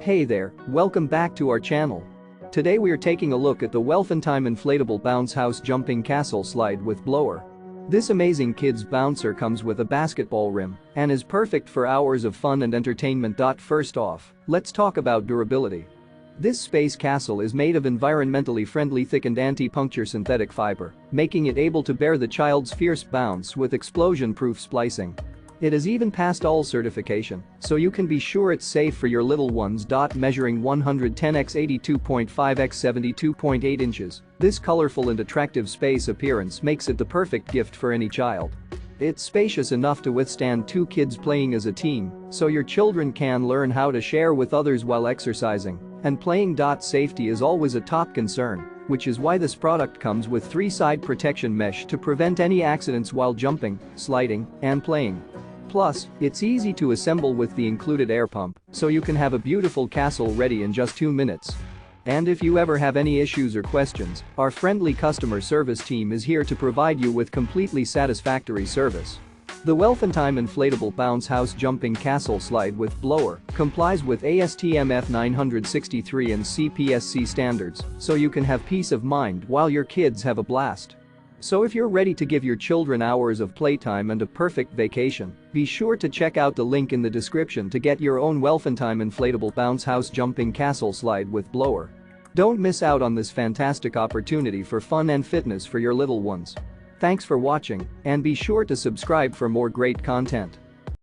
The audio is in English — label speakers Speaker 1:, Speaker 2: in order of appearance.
Speaker 1: Hey there, welcome back to our channel. Today we are taking a look at the Welfentime Inflatable Bounce House Jumping Castle Slide with Blower. This amazing kids bouncer comes with a basketball rim and is perfect for hours of fun and entertainment. First off, let's talk about durability. This space castle is made of environmentally friendly thickened anti-puncture synthetic fiber, making it able to bear the child's fierce bounce with explosion-proof splicing. It has even passed all certification, so you can be sure it's safe for your little ones. Measuring 110x 82.5x 72.8 inches, this colorful and attractive space appearance makes it the perfect gift for any child. It's spacious enough to withstand two kids playing as a team, so your children can learn how to share with others while exercising and playing. Safety is always a top concern, which is why this product comes with 3-side protection mesh to prevent any accidents while jumping, sliding, and playing. Plus, it's easy to assemble with the included air pump, so you can have a beautiful castle ready in just 2 minutes. And if you ever have any issues or questions, our friendly customer service team is here to provide you with completely satisfactory service. The Welfentime Inflatable Bounce House Jumping Castle Slide with Blower complies with ASTM F963 and CPSC standards, so you can have peace of mind while your kids have a blast. So if you're ready to give your children hours of playtime and a perfect vacation, be sure to check out the link in the description to get your own Welfentime Inflatable Bounce House Jumping Castle Slide with Blower. Don't miss out on this fantastic opportunity for fun and fitness for your little ones. Thanks for watching, and be sure to subscribe for more great content.